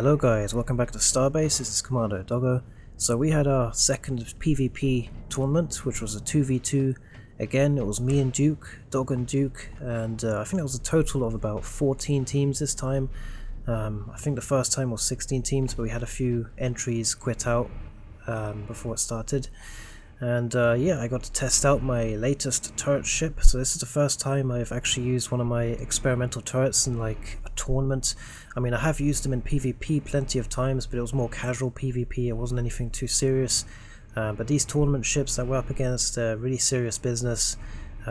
Hello guys, welcome back to Starbase. This is Commander Doggo. So we had our second PvP tournament, which was a 2v2. Again, it was me and Duke, Dog and Duke, and I think it was a total of about 14 teams this time. I think the first time was 16 teams, but we had a few entries quit out before it started. And yeah, I got to test out my latest turret ship. So this is the first time I've actually used one of my experimental turrets in like a tournament. I mean, I have used them in PvP plenty of times, but it was more casual PvP. It wasn't anything too serious. But these tournament ships that we're up against are really serious business.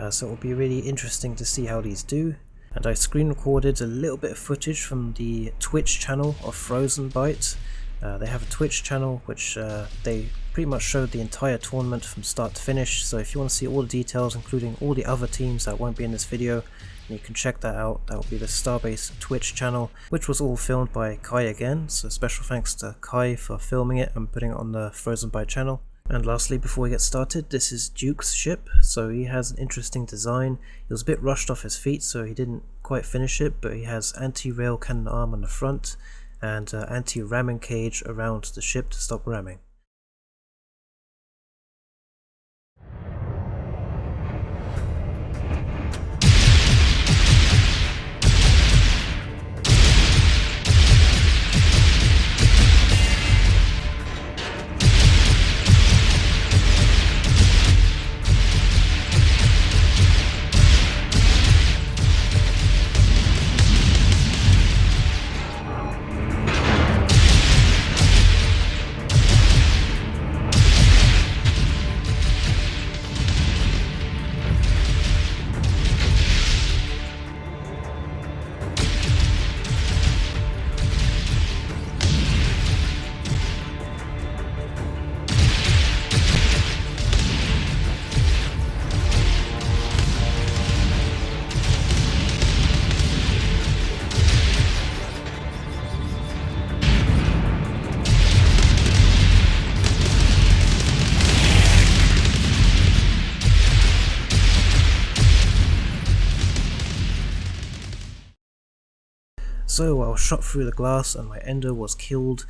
So it will be really interesting to see how these do. And I screen recorded a little bit of footage from the Twitch channel of Frozen Byte. They have a Twitch channel which they pretty much showed the entire tournament from start to finish, so if you want to see all the details including all the other teams that won't be in this video, you can check that out. That will be the Starbase Twitch channel, which was all filmed by Kai again, so special thanks to Kai for filming it and putting it on the Frozen Byte channel. And lastly, before we get started, this is Duke's ship. So he has an interesting design. He was a bit rushed off his feet, so he didn't quite finish it, but he has anti-rail cannon arm on the front and anti-ramming cage around the ship to stop ramming. So I was shot through the glass and my ender was killed.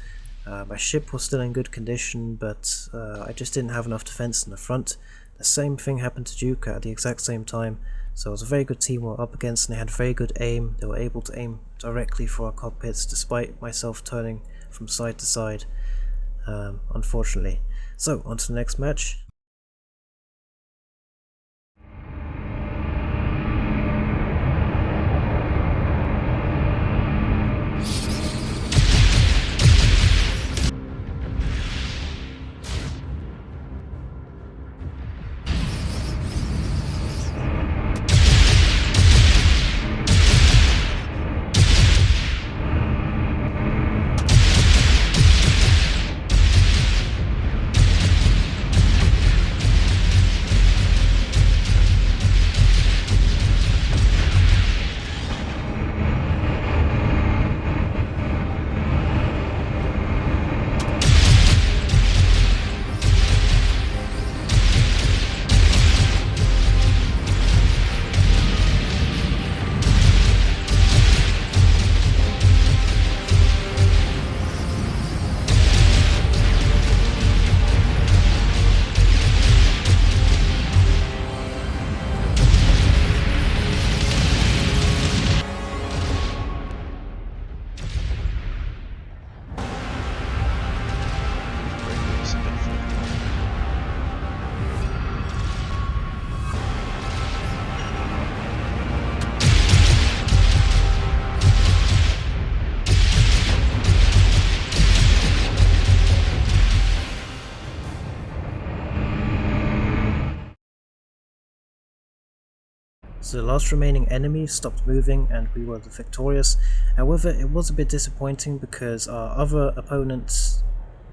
My ship was still in good condition, but I just didn't have enough defense in the front. The same thing happened to Duke at the exact same time, so it was a very good team we were up against and they had very good aim. They were able to aim directly for our cockpits despite myself turning from side to side, unfortunately. So on to the next match. So the last remaining enemy stopped moving and we were the victorious. However, it was a bit disappointing because our other opponent's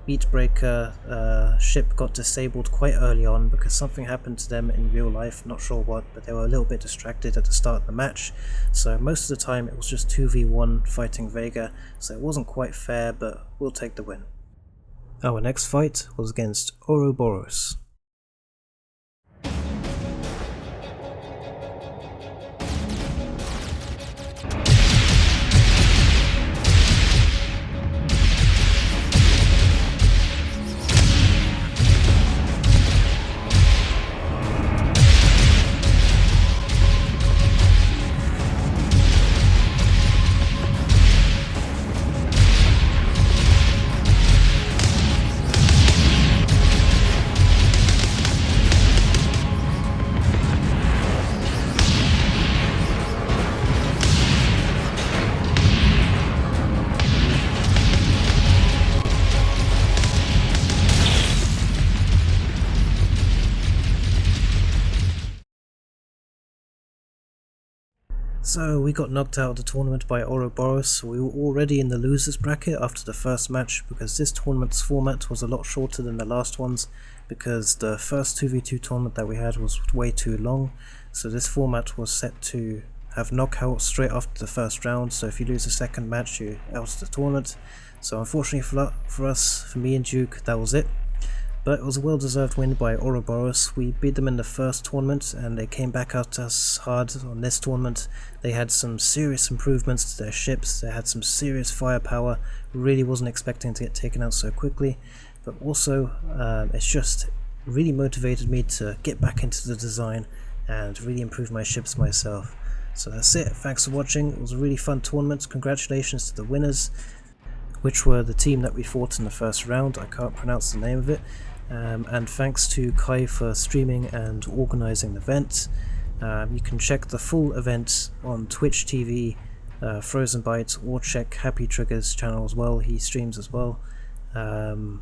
Beatbreaker ship got disabled quite early on because something happened to them in real life, not sure what, but they were a little bit distracted at the start of the match. So most of the time it was just 2v1 fighting Vega, so it wasn't quite fair, but we'll take the win. Our next fight was against Ouroboros. So we got knocked out of the tournament by Ouroboros. We were already in the losers bracket after the first match because this tournament's format was a lot shorter than the last ones because the first 2v2 tournament that we had was way too long. So this format was set to have knockout straight after the first round, so if you lose the second match you're out of the tournament. So unfortunately for us, for me and Duke, that was it. But it was a well-deserved win by Ouroboros. We beat them in the first tournament and they came back at us hard on this tournament. They had some serious improvements to their ships, they had some serious firepower, really wasn't expecting to get taken out so quickly. But also, it's just really motivated me to get back into the design and really improve my ships myself. So that's it, thanks for watching, it was a really fun tournament, congratulations to the winners, which were the team that we fought in the first round, I can't pronounce the name of it. And thanks to Kai for streaming and organising the event. You can check the full event on Twitch TV, Frozen Bites, or check Happy Trigger's channel as well, he streams as well. And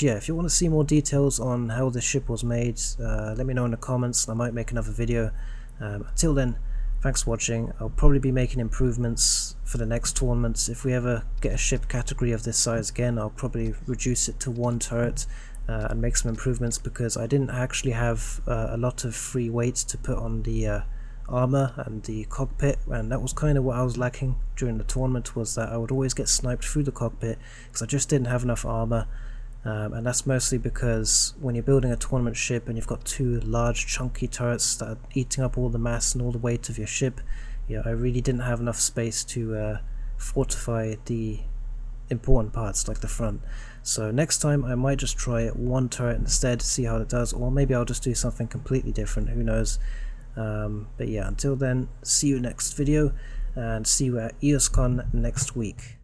yeah, if you want to see more details on how this ship was made, let me know in the comments and I might make another video. Until then, thanks for watching. I'll probably be making improvements for the next tournaments. If we ever get a ship category of this size again, I'll probably reduce it to 1 turret and make some improvements because I didn't actually have a lot of free weight to put on the armor and the cockpit, and that was kind of what I was lacking during the tournament, was that I would always get sniped through the cockpit because I just didn't have enough armor. And that's mostly because when you're building a tournament ship and you've got 2 large chunky turrets that are eating up all the mass and all the weight of your ship, yeah, I really didn't have enough space to fortify the important parts like the front. So next time I might just try 1 turret instead, see how it does, or maybe I'll just do something completely different, who knows. But yeah, until then, see you next video and see you at EOSCon next week.